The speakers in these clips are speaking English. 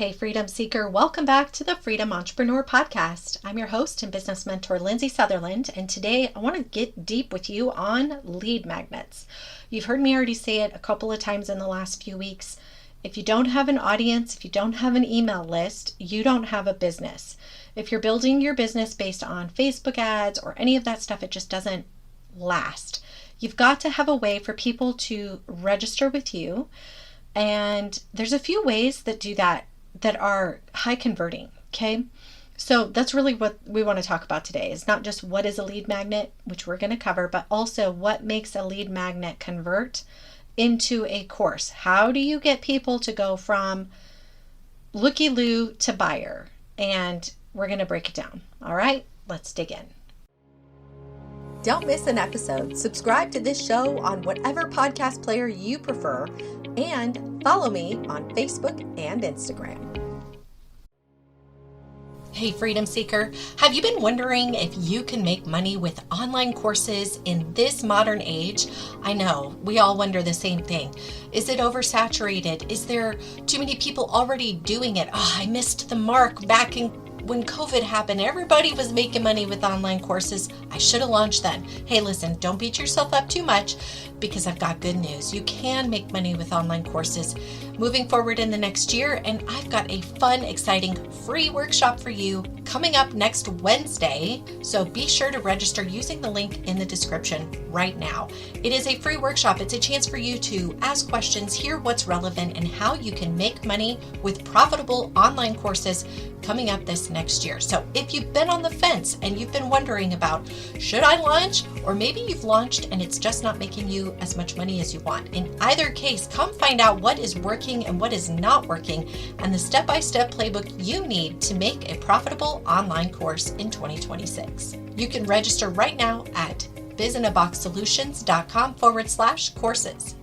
Hey, Freedom Seeker, welcome back to the Freedom Entrepreneur Podcast. I'm your host and business mentor, Lindsay Sutherland, and today I want to get deep with you on lead magnets. You've heard me already say it a couple of times in the last few weeks. If you don't have an audience, if you don't have an email list, you don't have a business. If you're building your business based on Facebook ads or any of that stuff, it just doesn't last. You've got to have a way for people to register with you, and there's a few ways that do that are high converting. Okay. So that's really what we want to talk about today. It's not just what is a lead magnet, which we're going to cover, but also what makes a lead magnet convert into a course. How do you get people to go from looky-loo to buyer? And we're going to break it down. All right, let's dig in. Don't miss an episode. Subscribe to this show on whatever podcast player you prefer, and follow me on Facebook and Instagram. Hey, Freedom Seeker, have you been wondering if you can make money with online courses in this modern age? I know, we all wonder the same thing. Is it oversaturated? Is there too many people already doing it? Oh, I missed the mark back when COVID happened. Everybody was making money with online courses. I should have launched then. Hey, listen, don't beat yourself up too much, because I've got good news. You can make money with online courses moving forward in the next year, and I've got a fun, exciting free workshop for you coming up next Wednesday. So be sure to register using the link in the description right now. It is a free workshop. It's a chance for you to ask questions, hear what's relevant, and how you can make money with profitable online courses coming up this next year. So if you've been on the fence and you've been wondering about, should I launch? Or maybe you've launched and it's just not making you as much money as you want. In either case, come find out what is working and what is not working, and the step-by-step playbook you need to make a profitable online course in 2026. You can register right now at bizinaboxsolutions.com/courses.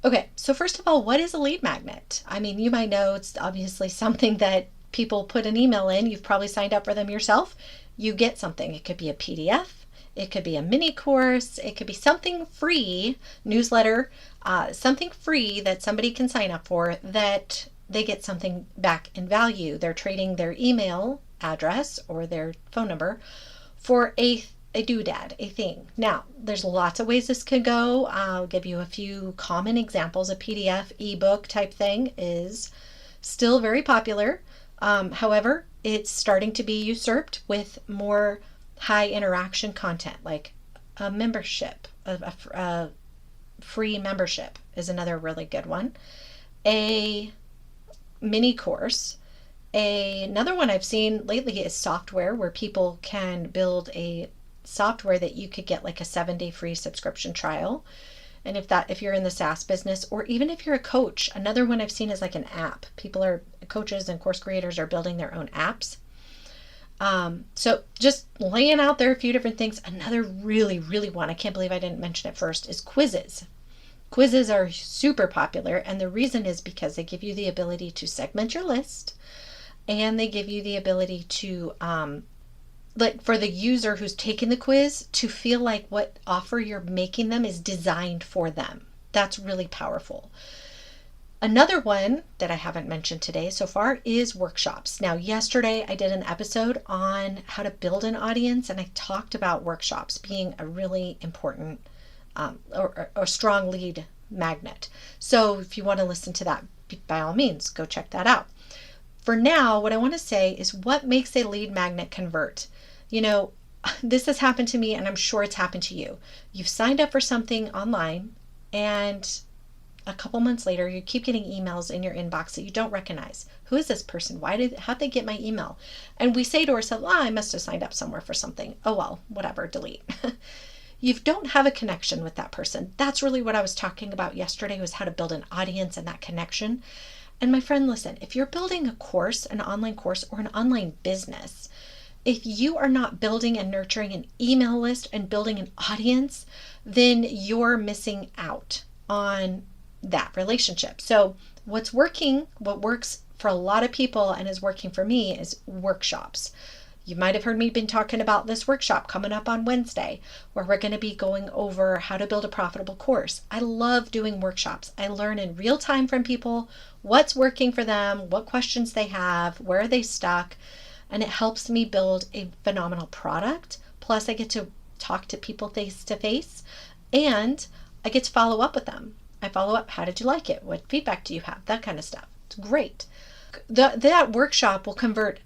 Okay, so first of all, what is a lead magnet? I mean, you might know it's obviously something that people put an email in. You've probably signed up for them yourself. You get something. It could be a PDF. It could be a mini course. It could be something free, newsletter, something free that somebody can sign up for that they get something back in value. They're trading their email address or their phone number for a doodad, a thing. Now, there's lots of ways this could go. I'll give you a few common examples. A PDF, ebook type thing is still very popular. However, it's starting to be usurped with more high interaction content, like a membership. A free membership is another really good one. A mini course. Another one I've seen lately is software, where people can build a software that you could get like a 7-day free subscription trial. And if you're in the SaaS business, or even if you're a coach, another one I've seen is like an app. Coaches and course creators are building their own apps. So just laying out there a few different things. Another really, really one, I can't believe I didn't mention it first, is quizzes. Quizzes are super popular, and the reason is because they give you the ability to segment your list, and they give you the ability to, like for the user who's taking the quiz, to feel like what offer you're making them is designed for them. That's really powerful. Another one that I haven't mentioned today so far is workshops. Now, yesterday I did an episode on how to build an audience, and I talked about workshops being a really important or strong lead magnet. So if you want to listen to that, by all means, go check that out. For now, what I want to say is what makes a lead magnet convert. You know, this has happened to me, and I'm sure it's happened to you. You've signed up for something online, and a couple months later, you keep getting emails in your inbox that you don't recognize. Who is this person? How'd they get my email? And we say to ourselves, I must have signed up somewhere for something. Oh, well, whatever, delete. You don't have a connection with that person. That's really what I was talking about yesterday, was how to build an audience and that connection. And my friend, listen, if you're building a course, an online course, or an online business, if you are not building and nurturing an email list and building an audience, then you're missing out on that relationship. So what works for a lot of people and is working for me is workshops. You might have heard me been talking about this workshop coming up on Wednesday, where we're going to be going over how to build a profitable course. I love doing workshops. I learn in real time from people what's working for them, what questions they have, where are they stuck, and it helps me build a phenomenal product. Plus, I get to talk to people face to face, and I get to follow up with them. I follow up, how did you like it? What feedback do you have? That kind of stuff. It's great. That workshop will convert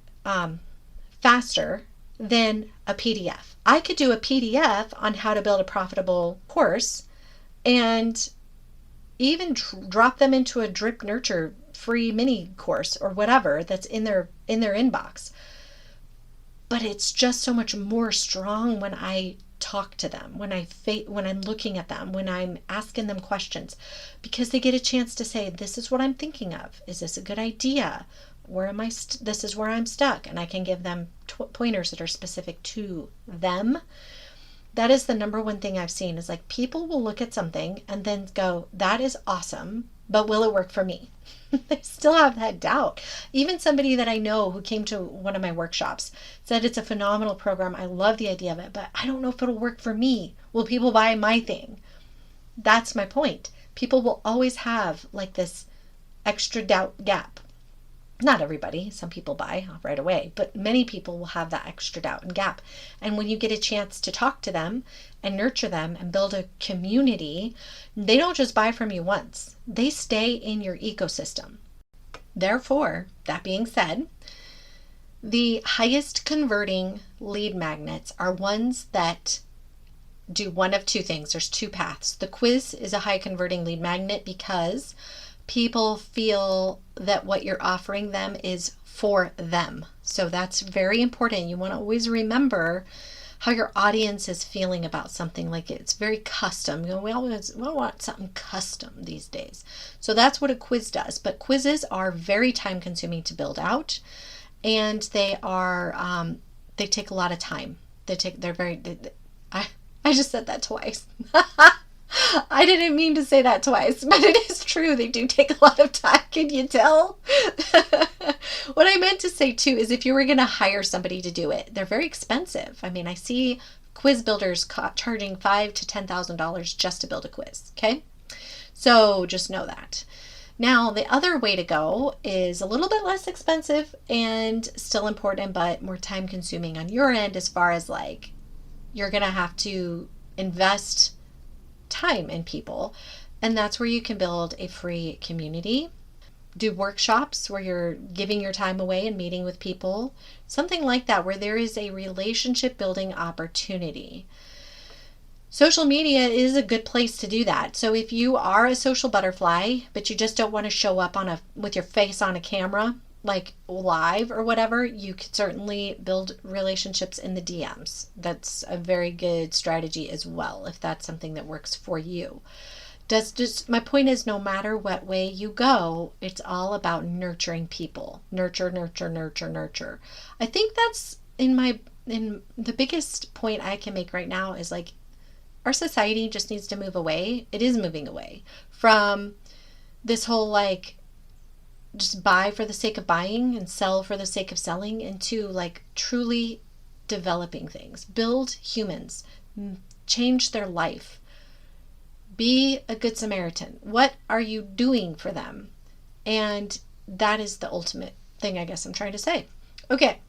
faster than a PDF. I could do a PDF on how to build a profitable course and even drop them into a drip nurture free mini course or whatever that's in their inbox. But it's just so much more strong when I talk to them, when I'm looking at them, when I'm asking them questions, because they get a chance to say, this is what I'm thinking of. Is this a good idea? Where am I? This is where I'm stuck. And I can give them pointers that are specific to them. That is the number one thing I've seen is like people will look at something and then go, that is awesome, but will it work for me? They still have that doubt. Even somebody that I know who came to one of my workshops said it's a phenomenal program. I love the idea of it, but I don't know if it'll work for me. Will people buy my thing? That's my point. People will always have like this extra doubt gap. Not everybody, some people buy right away, but many people will have that extra doubt and gap. And when you get a chance to talk to them and nurture them and build a community, they don't just buy from you once. They stay in your ecosystem. Therefore, that being said, the highest converting lead magnets are ones that do one of two things. There's two paths. The quiz is a high converting lead magnet because people feel that what you're offering them is for them. So that's very important. You want to always remember how your audience is feeling about something. Like it's very custom. You know, we want something custom these days. So that's what a quiz does. But quizzes are very time consuming to build out, and they are they take a lot of time. I just said that twice. I didn't mean to say that twice, but it is true. They do take a lot of time. Can you tell? What I meant to say too is if you were going to hire somebody to do it, they're very expensive. I mean, I see quiz builders charging $5,000 to $10,000 just to build a quiz. Okay. So just know that. Now, the other way to go is a little bit less expensive and still important, but more time consuming on your end as far as like, you're going to have to invest time in people, and that's where you can build a free community, do workshops where you're giving your time away and meeting with people, something like that, where there is a relationship building opportunity. Social media is a good place to do that. So if you are a social butterfly, but you just don't want to show up with your face on a camera, like live or whatever, you could certainly build relationships in the DMs. That's a very good strategy as well, if that's something that works for you. My point is, no matter what way you go, it's all about nurturing people. Nurture, nurture, nurture, nurture. I think that's in the biggest point I can make right now is like, our society just needs to move away. It is moving away from this whole like, just buy for the sake of buying and sell for the sake of selling, into like truly developing things. Build humans, change their life, be a good Samaritan. What are you doing for them? And that is the ultimate thing I guess I'm trying to say. Okay,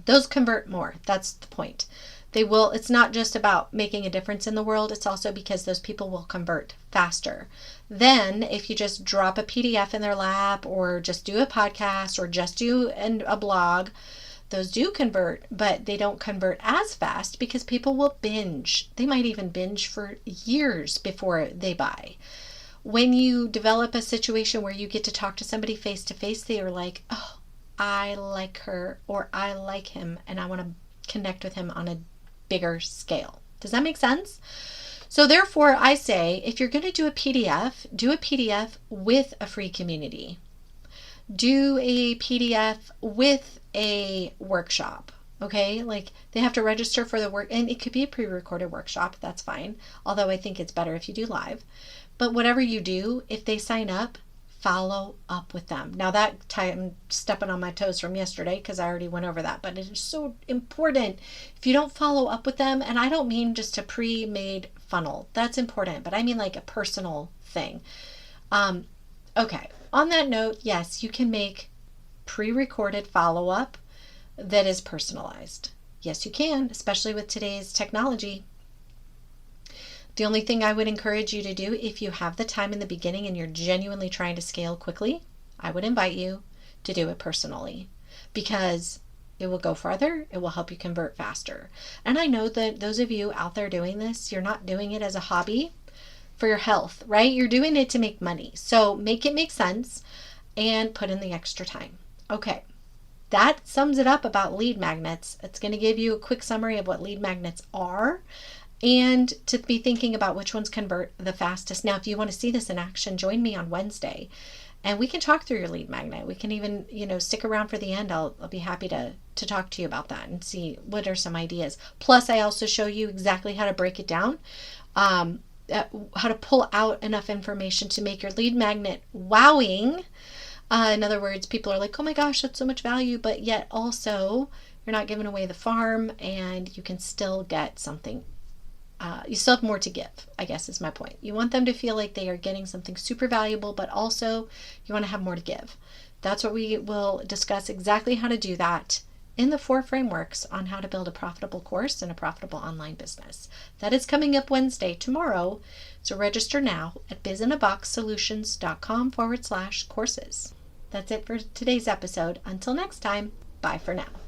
those convert more. That's the point. They will. It's not just about making a difference in the world. It's also because those people will convert faster. Then if you just drop a PDF in their lap or just do a podcast or just do a blog, those do convert, but they don't convert as fast because people will binge. They might even binge for years before they buy. When you develop a situation where you get to talk to somebody face to face, they are like, oh, I like her or I like him and I want to connect with him on a bigger scale. Does that make sense? So therefore, I say, if you're going to do a PDF with a free community. Do a PDF with a workshop. Okay, like they have to register for the work, and it could be a pre-recorded workshop. That's fine. Although I think it's better if you do live. But whatever you do, if they sign up, follow up with them. Now that time I'm stepping on my toes from yesterday because I already went over that, but it is so important. If you don't follow up with them, and I don't mean just a pre-made funnel, that's important, but I mean like a personal thing. Okay, on that note, yes, you can make pre-recorded follow-up that is personalized. Yes, you can, especially with today's technology. The only thing I would encourage you to do, if you have the time in the beginning and you're genuinely trying to scale quickly, I would invite you to do it personally, because it will go farther. It will help you convert faster. And I know that those of you out there doing this, you're not doing it as a hobby for your health, right? You're doing it to make money. So make it make sense and put in the extra time. Okay. That sums it up about lead magnets. It's going to give you a quick summary of what lead magnets are, and to be thinking about which ones convert the fastest. Now, if you want to see this in action, join me on Wednesday and we can talk through your lead magnet. We can even, stick around for the end. I'll be happy to talk to you about that and see what are some ideas. Plus, I also show you exactly how to break it down, how to pull out enough information to make your lead magnet wowing. In other words, people are like, oh my gosh, that's so much value, but yet also you're not giving away the farm and you can still get something. You still have more to give, I guess is my point. You want them to feel like they are getting something super valuable, but also you want to have more to give. That's what we will discuss, exactly how to do that in the 4 frameworks on how to build a profitable course and a profitable online business. That is coming up Wednesday, tomorrow. So register now at bizinaboxsolutions.com/courses. That's it for today's episode. Until next time, bye for now.